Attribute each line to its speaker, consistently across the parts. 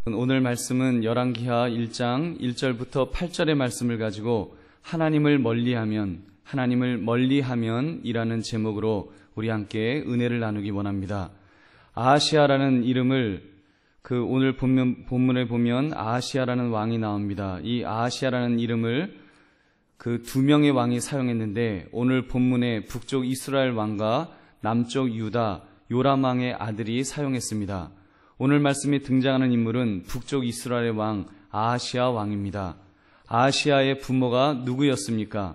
Speaker 1: 오늘 말씀은 열왕기하 1장 1절부터 8절의 말씀을 가지고 하나님을 멀리하면 이라는 제목으로 우리 함께 은혜를 나누기 원합니다. 아하시아라는 이름을 오늘 본문에 보면 아하시아라는 왕이 나옵니다. 이 아하시아라는 이름을 두 명의 왕이 사용했는데 오늘 본문에 북쪽 이스라엘 왕과 남쪽 유다 요람 왕의 아들이 사용했습니다. 오늘 말씀에 등장하는 인물은 북쪽 이스라엘의 왕 아하시아 왕입니다. 아하시아의 부모가 누구였습니까?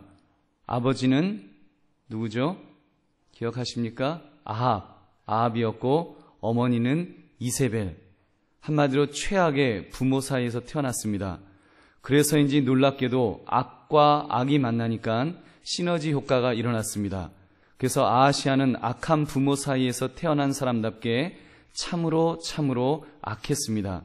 Speaker 1: 아버지는 누구죠? 기억하십니까? 아합이었고 어머니는 이세벨. 한마디로 최악의 부모 사이에서 태어났습니다. 그래서인지 놀랍게도 악과 악이 만나니까 시너지 효과가 일어났습니다. 그래서 아하시아는 악한 부모 사이에서 태어난 사람답게 참으로 악했습니다.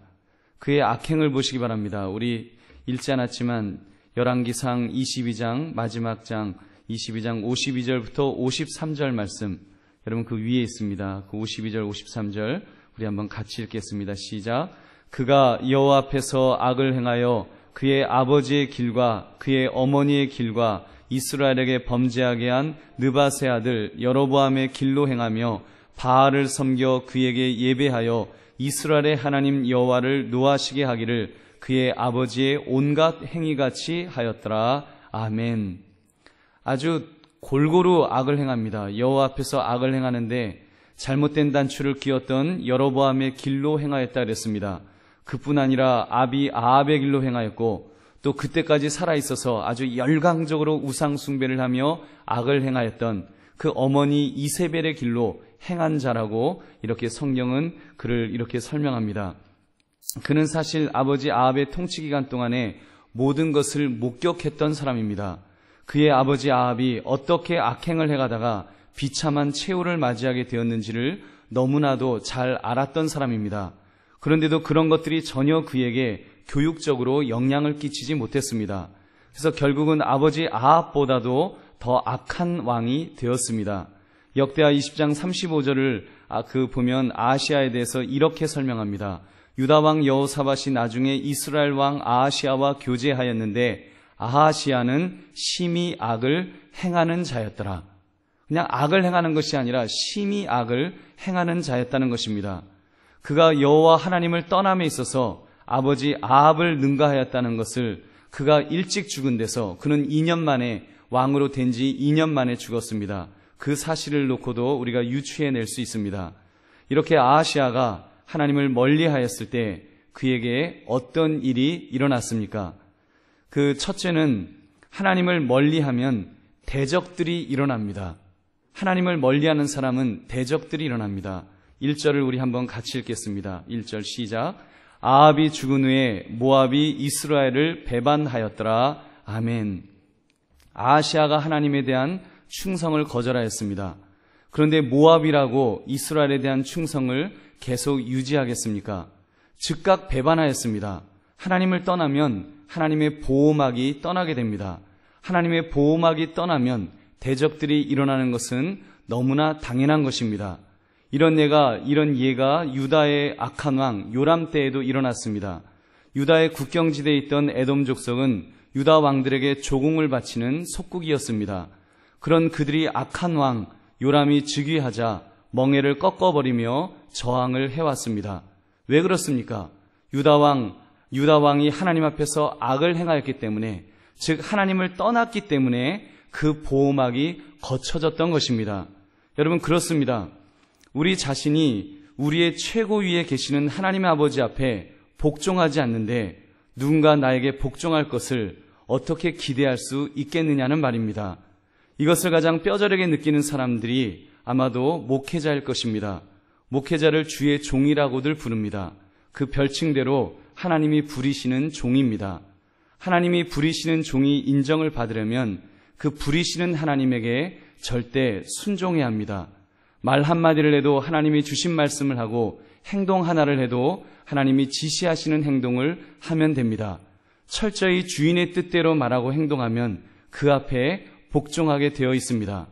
Speaker 1: 그의 악행을 보시기 바랍니다. 우리 읽지 않았지만 열왕기상 22장 마지막 장 22장 52절부터 53절 말씀, 여러분 그 위에 있습니다. 그 52절 53절 우리 한번 같이 읽겠습니다. 시작. 그가 여호와 앞에서 악을 행하여 그의 아버지의 길과 그의 어머니의 길과 이스라엘에게 범죄하게 한 느밧의 아들 여로보암의 길로 행하며 바알을 섬겨 그에게 예배하여 이스라엘의 하나님 여호와를 노하시게 하기를 그의 아버지의 온갖 행위같이 하였더라. 아멘. 아주 골고루 악을 행합니다. 여호와 앞에서 악을 행하는데 잘못된 단추를 끼웠던 여로보암의 길로 행하였다 그랬습니다. 그뿐 아니라 아합의 길로 행하였고 또 그때까지 살아있어서 아주 열광적으로 우상 숭배를 하며 악을 행하였던 그 어머니 이세벨의 길로 행한 자라고 이렇게 성경은 그를 이렇게 설명합니다. 그는 사실 아버지 아합의 통치 기간 동안에 모든 것을 목격했던 사람입니다. 그의 아버지 아합이 어떻게 악행을 해가다가 비참한 최후를 맞이하게 되었는지를 너무나도 잘 알았던 사람입니다. 그런데도 그런 것들이 전혀 그에게 교육적으로 영향을 끼치지 못했습니다. 그래서 결국은 아버지 아합보다도 더 악한 왕이 되었습니다. 역대하 20장 35절을 보면 아하시아에 대해서 이렇게 설명합니다. 유다 왕 여호사밧이 나중에 이스라엘 왕 아하시아와 교제하였는데 아하시아는 심히 악을 행하는 자였더라. 그냥 악을 행하는 것이 아니라 심히 악을 행하는 자였다는 것입니다. 그가 여호와 하나님을 떠남에 있어서 아버지 아합을 능가하였다는 것을 그가 일찍 죽은 데서 그는 2년 만에 왕으로 된 지 2년 만에 죽었습니다. 그 사실을 놓고도 우리가 유추해낼 수 있습니다. 이렇게 아하시아가 하나님을 멀리하였을 때 그에게 어떤 일이 일어났습니까? 그 첫째는 하나님을 멀리하면 대적들이 일어납니다. 하나님을 멀리하는 사람은 대적들이 일어납니다. 1절을 우리 한번 같이 읽겠습니다. 1절 시작. 아합이 죽은 후에 모압이 이스라엘을 배반하였더라. 아멘. 아하시아가 하나님에 대한 충성을 거절하였습니다. 그런데 모압이라고 이스라엘에 대한 충성을 계속 유지하겠습니까? 즉각 배반하였습니다. 하나님을 떠나면 하나님의 보호막이 떠나게 됩니다. 하나님의 보호막이 떠나면 대적들이 일어나는 것은 너무나 당연한 것입니다. 이런 예가 유다의 악한 왕 요람 때에도 일어났습니다. 유다의 국경지대에 있던 에돔 족속은 유다 왕들에게 조공을 바치는 속국이었습니다. 그런 그들이 악한 왕 요람이 즉위하자 멍에를 꺾어버리며 저항을 해왔습니다. 왜 그렇습니까? 유다 왕이 하나님 앞에서 악을 행하였기 때문에, 즉 하나님을 떠났기 때문에 그 보호막이 거쳐졌던 것입니다. 여러분, 그렇습니다. 우리 자신이 우리의 최고 위에 계시는 하나님의 아버지 앞에 복종하지 않는데 누군가 나에게 복종할 것을 어떻게 기대할 수 있겠느냐는 말입니다. 이것을 가장 뼈저리게 느끼는 사람들이 아마도 목회자일 것입니다. 목회자를 주의 종이라고들 부릅니다. 그 별칭대로 하나님이 부리시는 종입니다. 하나님이 부리시는 종이 인정을 받으려면 그 부리시는 하나님에게 절대 순종해야 합니다. 말 한마디를 해도 하나님이 주신 말씀을 하고 행동 하나를 해도 하나님이 지시하시는 행동을 하면 됩니다. 철저히 주인의 뜻대로 말하고 행동하면 그 앞에 복종하게 되어 있습니다.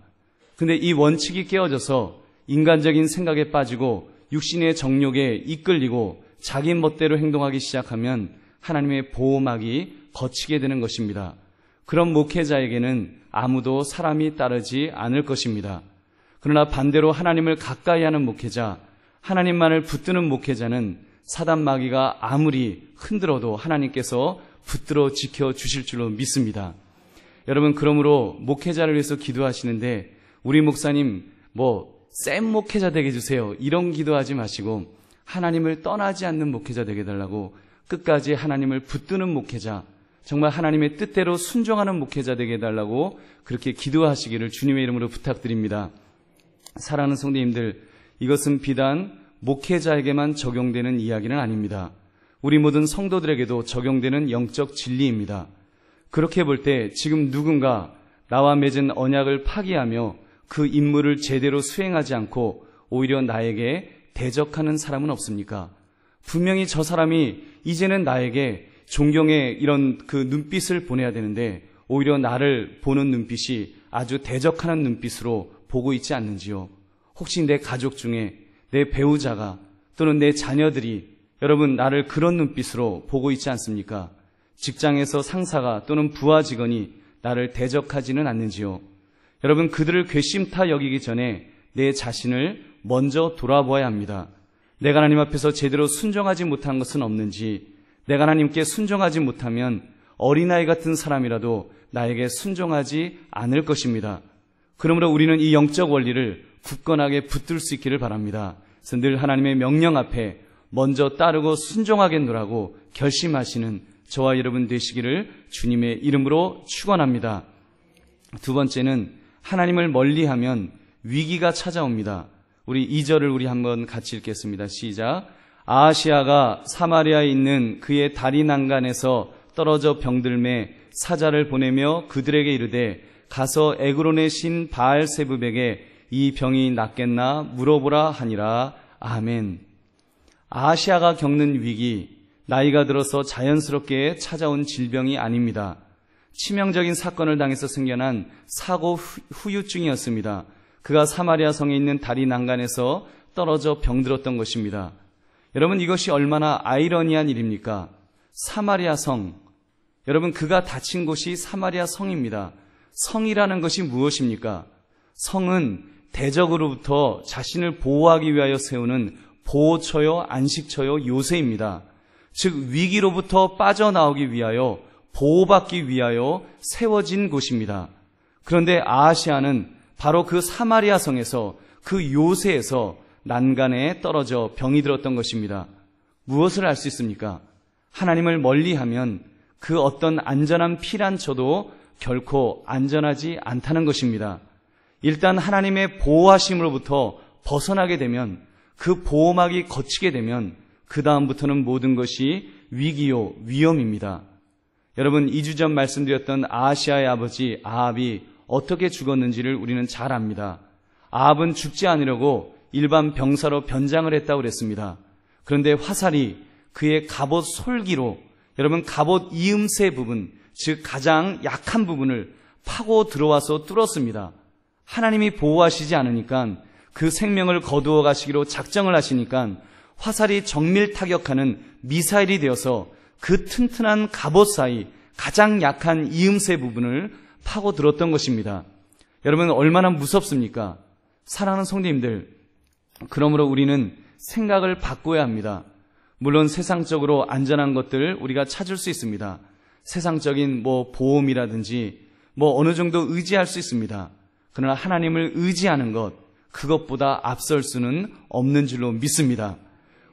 Speaker 1: 근데 이 원칙이 깨어져서 인간적인 생각에 빠지고 육신의 정욕에 이끌리고 자기 멋대로 행동하기 시작하면 하나님의 보호막이 거치게 되는 것입니다. 그런 목회자에게는 아무도 사람이 따르지 않을 것입니다. 그러나 반대로 하나님을 가까이 하는 목회자, 하나님만을 붙드는 목회자는 사단 마귀가 아무리 흔들어도 하나님께서 붙들어 지켜주실 줄로 믿습니다. 여러분, 그러므로 목회자를 위해서 기도하시는데 우리 목사님 센 목회자 되게 해주세요, 이런 기도하지 마시고 하나님을 떠나지 않는 목회자 되게 해달라고, 끝까지 하나님을 붙드는 목회자, 정말 하나님의 뜻대로 순종하는 목회자 되게 해달라고 그렇게 기도하시기를 주님의 이름으로 부탁드립니다. 사랑하는 성도님들, 이것은 비단 목회자에게만 적용되는 이야기는 아닙니다. 우리 모든 성도들에게도 적용되는 영적 진리입니다. 그렇게 볼 때 지금 누군가 나와 맺은 언약을 파기하며 그 임무를 제대로 수행하지 않고 오히려 나에게 대적하는 사람은 없습니까? 분명히 저 사람이 이제는 나에게 존경의 이런 그 눈빛을 보내야 되는데 오히려 나를 보는 눈빛이 아주 대적하는 눈빛으로 보고 있지 않는지요? 혹시 내 가족 중에 내 배우자가 또는 내 자녀들이 여러분 나를 그런 눈빛으로 보고 있지 않습니까? 직장에서 상사가 또는 부하 직원이 나를 대적하지는 않는지요? 여러분, 그들을 괘씸타 여기기 전에 내 자신을 먼저 돌아보아야 합니다. 내가 하나님 앞에서 제대로 순종하지 못한 것은 없는지, 내가 하나님께 순종하지 못하면 어린아이 같은 사람이라도 나에게 순종하지 않을 것입니다. 그러므로 우리는 이 영적 원리를 굳건하게 붙들 수 있기를 바랍니다. 그래서 늘 하나님의 명령 앞에 먼저 따르고 순종하겠노라고 결심하시는 저와 여러분 되시기를 주님의 이름으로 축원합니다. 두 번째는 하나님을 멀리하면 위기가 찾아옵니다. 우리 2절을 우리 한번 같이 읽겠습니다. 시작. 아하시아가 사마리아에 있는 그의 다리 난간에서 떨어져 병들매 사자를 보내며 그들에게 이르되 가서 에그론의 신 바알세붑에게 이 병이 낫겠나 물어보라 하니라. 아멘. 아하시아가 겪는 위기, 나이가 들어서 자연스럽게 찾아온 질병이 아닙니다. 치명적인 사건을 당해서 생겨난 사고 후유증이었습니다. 그가 사마리아 성에 있는 다리 난간에서 떨어져 병들었던 것입니다. 여러분, 이것이 얼마나 아이러니한 일입니까? 사마리아 성, 여러분, 그가 다친 곳이 사마리아 성입니다. 성이라는 것이 무엇입니까? 성은 대적으로부터 자신을 보호하기 위하여 세우는 보호처요, 안식처요, 요새입니다. 즉 위기로부터 빠져나오기 위하여, 보호받기 위하여 세워진 곳입니다. 그런데 아하시아는 바로 그 사마리아 성에서, 그 요새에서 난간에 떨어져 병이 들었던 것입니다. 무엇을 알 수 있습니까? 하나님을 멀리하면 그 어떤 안전한 피난처도 결코 안전하지 않다는 것입니다. 일단 하나님의 보호하심으로부터 벗어나게 되면, 그 보호막이 거치게 되면 그 다음부터는 모든 것이 위기요, 위험입니다. 여러분, 2주 전 말씀드렸던 아하시아의 아버지 아합이 어떻게 죽었는지를 우리는 잘 압니다. 아합은 죽지 않으려고 일반 병사로 변장을 했다고 그랬습니다. 그런데 화살이 그의 갑옷 솔기로, 여러분, 갑옷 이음새 부분, 즉 가장 약한 부분을 파고 들어와서 뚫었습니다. 하나님이 보호하시지 않으니까, 그 생명을 거두어 가시기로 작정을 하시니까 화살이 정밀 타격하는 미사일이 되어서 그 튼튼한 갑옷 사이 가장 약한 이음새 부분을 파고 들었던 것입니다. 여러분, 얼마나 무섭습니까? 사랑하는 성도님들, 그러므로 우리는 생각을 바꿔야 합니다. 물론 세상적으로 안전한 것들 우리가 찾을 수 있습니다. 세상적인 보험이라든지 어느 정도 의지할 수 있습니다. 그러나 하나님을 의지하는 것, 그것보다 앞설 수는 없는 줄로 믿습니다.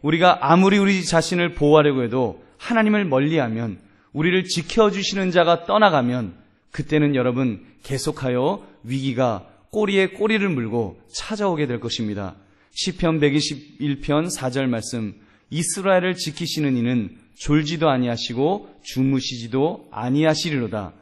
Speaker 1: 우리가 아무리 우리 자신을 보호하려고 해도 하나님을 멀리하면, 우리를 지켜주시는 자가 떠나가면 그때는 여러분 계속하여 위기가 꼬리에 꼬리를 물고 찾아오게 될 것입니다. 시편 121편 4절 말씀, 이스라엘을 지키시는 이는 졸지도 아니하시고 주무시지도 아니하시리로다.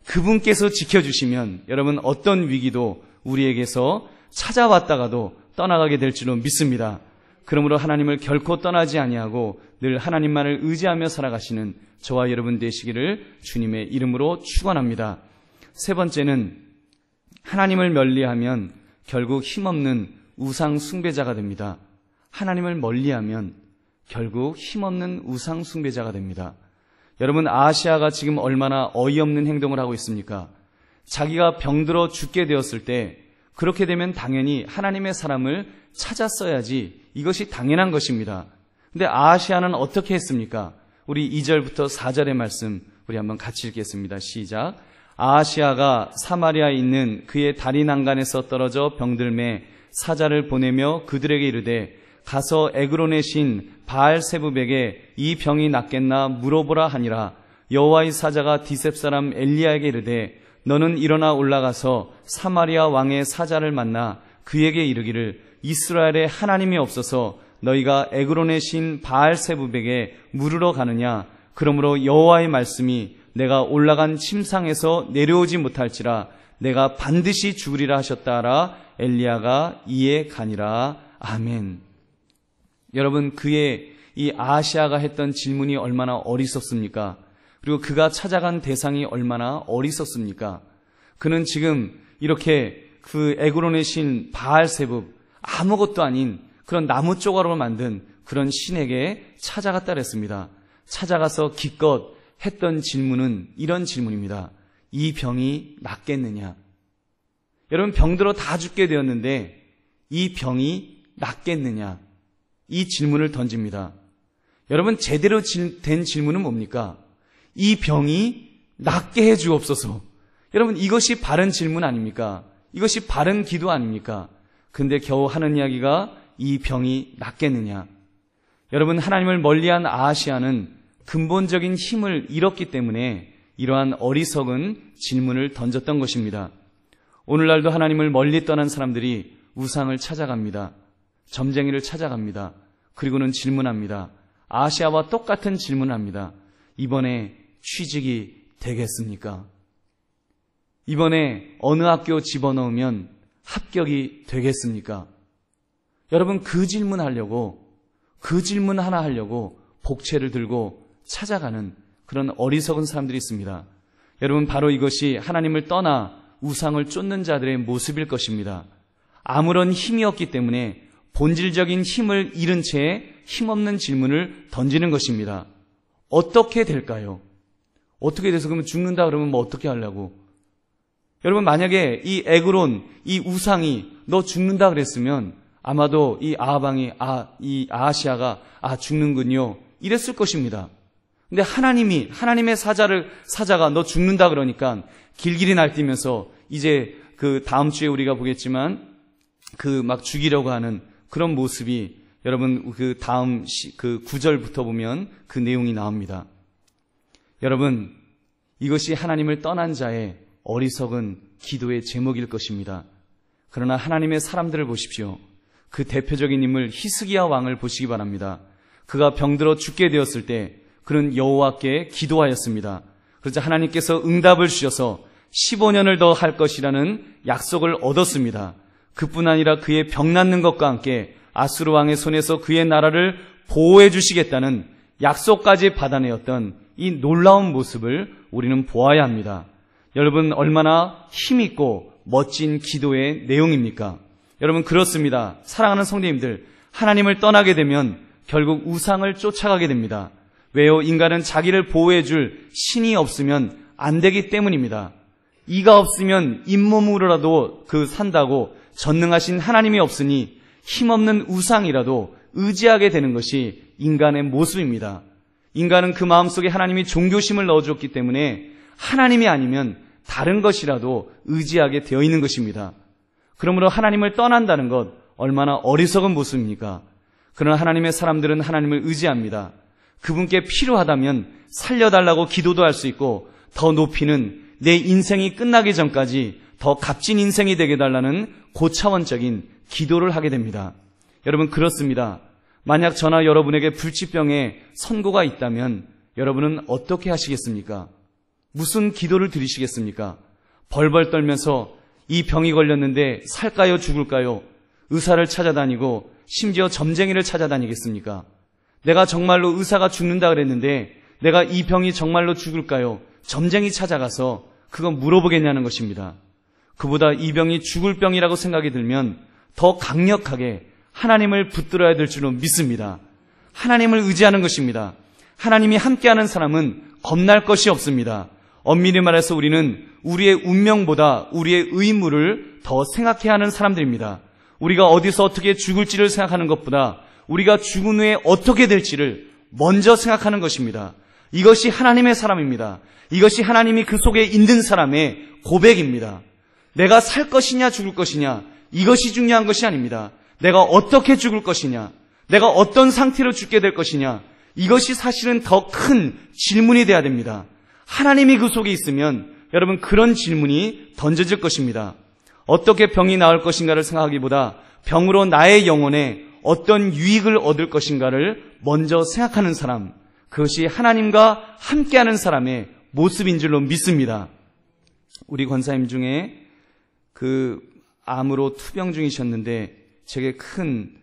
Speaker 1: 그분께서 지켜주시면 여러분 어떤 위기도 우리에게서 찾아왔다가도 떠나가게 될 줄로 믿습니다. 그러므로 하나님을 결코 떠나지 아니하고 늘 하나님만을 의지하며 살아가시는 저와 여러분 되시기를 주님의 이름으로 축원합니다. 세 번째는 하나님을 멀리하면 결국 힘없는 우상 숭배자가 됩니다. 하나님을 멀리하면 결국 힘없는 우상 숭배자가 됩니다. 여러분, 아하시아가 지금 얼마나 어이없는 행동을 하고 있습니까? 자기가 병들어 죽게 되었을 때 그렇게 되면 당연히 하나님의 사람을 찾았어야지, 이것이 당연한 것입니다. 근데 아하시아는 어떻게 했습니까? 우리 2절부터 4절의 말씀 우리 한번 같이 읽겠습니다. 시작. 아하시아가 사마리아에 있는 그의 다리 난간에서 떨어져 병들매 사자를 보내며 그들에게 이르되 가서 에그론의 신 바알세붑에게 이 병이 낫겠나 물어보라 하니라. 여호와의 사자가 디셉 사람 엘리야에게 이르되 너는 일어나 올라가서 사마리아 왕의 사자를 만나 그에게 이르기를 이스라엘에 하나님이 없어서 너희가 에그론의 신 바알세붑에게 물으러 가느냐. 그러므로 여호와의 말씀이 내가 올라간 침상에서 내려오지 못할지라 내가 반드시 죽으리라 하셨다 하라. 엘리야가 이에 가니라. 아멘. 여러분, 그의 이 아하시아가 했던 질문이 얼마나 어리석습니까? 그리고 그가 찾아간 대상이 얼마나 어리석습니까? 그는 지금 이렇게 그 에그론의 신 바알세붑, 아무것도 아닌 그런 나무 조각으로 만든 그런 신에게 찾아갔다 그랬습니다. 찾아가서 기껏 했던 질문은 이런 질문입니다. 이 병이 낫겠느냐? 여러분, 병들어 다 죽게 되었는데 이 병이 낫겠느냐? 이 질문을 던집니다. 여러분, 제대로 된 질문은 뭡니까? 이 병이 낫게 해 주옵소서. 여러분, 이것이 바른 질문 아닙니까? 이것이 바른 기도 아닙니까? 근데 겨우 하는 이야기가 이 병이 낫겠느냐? 여러분, 하나님을 멀리한 아하시아는 근본적인 힘을 잃었기 때문에 이러한 어리석은 질문을 던졌던 것입니다. 오늘날도 하나님을 멀리 떠난 사람들이 우상을 찾아갑니다. 점쟁이를 찾아갑니다. 그리고는 질문합니다. 아하시아와 똑같은 질문을 합니다. 이번에 취직이 되겠습니까? 이번에 어느 학교 집어넣으면 합격이 되겠습니까? 여러분, 그 질문 하나 하려고 복채를 들고 찾아가는 그런 어리석은 사람들이 있습니다. 여러분, 바로 이것이 하나님을 떠나 우상을 쫓는 자들의 모습일 것입니다. 아무런 힘이 없기 때문에 본질적인 힘을 잃은 채 힘없는 질문을 던지는 것입니다. 어떻게 될까요? 어떻게 돼서 그러면 죽는다 그러면 뭐 어떻게 하려고? 여러분, 만약에 이 에그론, 이 우상이 너 죽는다 그랬으면 아마도 이 이 아하시아가 죽는군요, 이랬을 것입니다. 근데 하나님의 사자가 너 죽는다 그러니까 길길이 날뛰면서 이제 그 다음 주에 우리가 보겠지만 그 막 죽이려고 하는 그런 모습이, 여러분, 그 다음 그 9절부터 보면 그 내용이 나옵니다. 여러분, 이것이 하나님을 떠난 자의 어리석은 기도의 제목일 것입니다. 그러나 하나님의 사람들을 보십시오. 그 대표적인 인물 히스기야 왕을 보시기 바랍니다. 그가 병들어 죽게 되었을 때 그는 여호와께 기도하였습니다. 그러자 하나님께서 응답을 주셔서 15년을 더 할 것이라는 약속을 얻었습니다. 그뿐 아니라 그의 병 낫는 것과 함께 아수르 왕의 손에서 그의 나라를 보호해 주시겠다는 약속까지 받아내었던 이 놀라운 모습을 우리는 보아야 합니다. 여러분, 얼마나 힘있고 멋진 기도의 내용입니까? 여러분, 그렇습니다. 사랑하는 성도님들, 하나님을 떠나게 되면 결국 우상을 쫓아가게 됩니다. 왜요? 인간은 자기를 보호해 줄 신이 없으면 안 되기 때문입니다. 이가 없으면 잇몸으로라도 산다고 전능하신 하나님이 없으니 힘없는 우상이라도 의지하게 되는 것이 인간의 모습입니다. 인간은 그 마음속에 하나님이 존귀심을 넣어줬기 때문에 하나님이 아니면 다른 것이라도 의지하게 되어 있는 것입니다. 그러므로 하나님을 떠난다는 것 얼마나 어리석은 모습입니까? 그러나 하나님의 사람들은 하나님을 의지합니다. 그분께 필요하다면 살려달라고 기도도 할 수 있고, 더 높이는 내 인생이 끝나기 전까지 더 값진 인생이 되게 해달라는 고차원적인 기도를 하게 됩니다. 여러분, 그렇습니다. 만약 저나 여러분에게 불치병의 선고가 있다면 여러분은 어떻게 하시겠습니까? 무슨 기도를 드리시겠습니까? 벌벌 떨면서 이 병이 걸렸는데 살까요, 죽을까요? 의사를 찾아다니고 심지어 점쟁이를 찾아다니겠습니까? 내가 정말로 의사가 죽는다 그랬는데 내가 이 병이 정말로 죽을까요? 점쟁이 찾아가서 그건 물어보겠냐는 것입니다. 그보다 이 병이 죽을 병이라고 생각이 들면 더 강력하게 하나님을 붙들어야 될 줄로 믿습니다. 하나님을 의지하는 것입니다. 하나님이 함께하는 사람은 겁날 것이 없습니다. 엄밀히 말해서 우리는 우리의 운명보다 우리의 의무를 더 생각해야 하는 사람들입니다. 우리가 어디서 어떻게 죽을지를 생각하는 것보다 우리가 죽은 후에 어떻게 될지를 먼저 생각하는 것입니다. 이것이 하나님의 사람입니다. 이것이 하나님이 그 속에 있는 사람의 고백입니다. 내가 살 것이냐 죽을 것이냐, 이것이 중요한 것이 아닙니다. 내가 어떻게 죽을 것이냐, 내가 어떤 상태로 죽게 될 것이냐, 이것이 사실은 더 큰 질문이 돼야 됩니다. 하나님이 그 속에 있으면 여러분 그런 질문이 던져질 것입니다. 어떻게 병이 나을 것인가를 생각하기보다 병으로 나의 영혼에 어떤 유익을 얻을 것인가를 먼저 생각하는 사람, 그것이 하나님과 함께하는 사람의 모습인 줄로 믿습니다. 우리 권사님 중에 그 암으로 투병 중이셨는데 제게 큰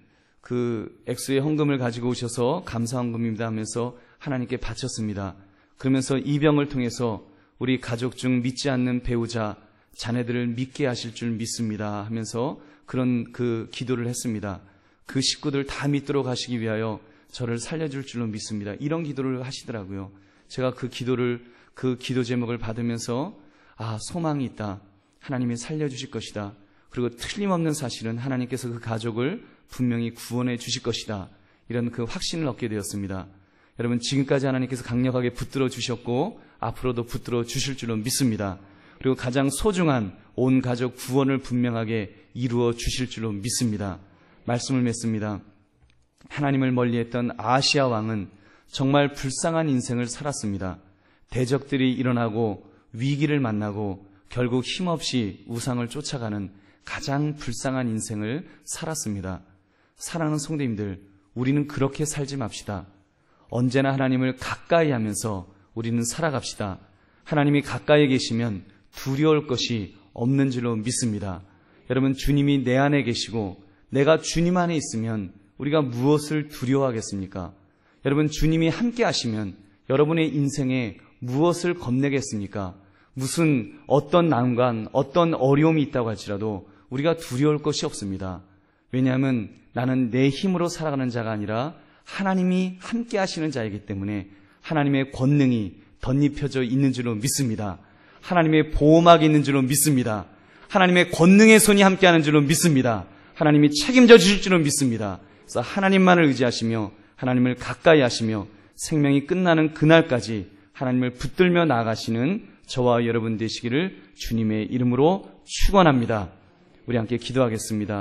Speaker 1: 그 액수의 헌금을 가지고 오셔서 감사헌금입니다 하면서 하나님께 바쳤습니다. 그러면서 이 병을 통해서 우리 가족 중 믿지 않는 배우자, 자녀들을 믿게 하실 줄 믿습니다 하면서 그런 그 기도를 했습니다. 그 식구들 다 믿도록 하시기 위하여 저를 살려줄 줄로 믿습니다. 이런 기도를 하시더라고요. 제가 그 기도 제목을 받으면서 소망이 있다. 하나님이 살려주실 것이다. 그리고 틀림없는 사실은 하나님께서 그 가족을 분명히 구원해 주실 것이다. 이런 그 확신을 얻게 되었습니다. 여러분, 지금까지 하나님께서 강력하게 붙들어 주셨고 앞으로도 붙들어 주실 줄로 믿습니다. 그리고 가장 소중한 온 가족 구원을 분명하게 이루어 주실 줄로 믿습니다. 말씀을 맺습니다. 하나님을 멀리했던 아하시야 왕은 정말 불쌍한 인생을 살았습니다. 대적들이 일어나고 위기를 만나고 결국 힘없이 우상을 쫓아가는 가장 불쌍한 인생을 살았습니다. 사랑하는 성도님들, 우리는 그렇게 살지 맙시다. 언제나 하나님을 가까이 하면서 우리는 살아갑시다. 하나님이 가까이 계시면 두려울 것이 없는 줄로 믿습니다. 여러분, 주님이 내 안에 계시고 내가 주님 안에 있으면 우리가 무엇을 두려워하겠습니까? 여러분, 주님이 함께 하시면 여러분의 인생에 무엇을 겁내겠습니까? 무슨 어떤 난관, 어떤 어려움이 있다고 할지라도 우리가 두려울 것이 없습니다. 왜냐하면 나는 내 힘으로 살아가는 자가 아니라 하나님이 함께 하시는 자이기 때문에 하나님의 권능이 덧입혀져 있는 줄로 믿습니다. 하나님의 보호막이 있는 줄로 믿습니다. 하나님의 권능의 손이 함께하는 줄로 믿습니다. 하나님이 책임져 주실 줄로 믿습니다. 그래서 하나님만을 의지하시며 하나님을 가까이 하시며 생명이 끝나는 그날까지 하나님을 붙들며 나아가시는 저와 여러분 되시기를 주님의 이름으로 축원합니다. 우리 함께 기도하겠습니다.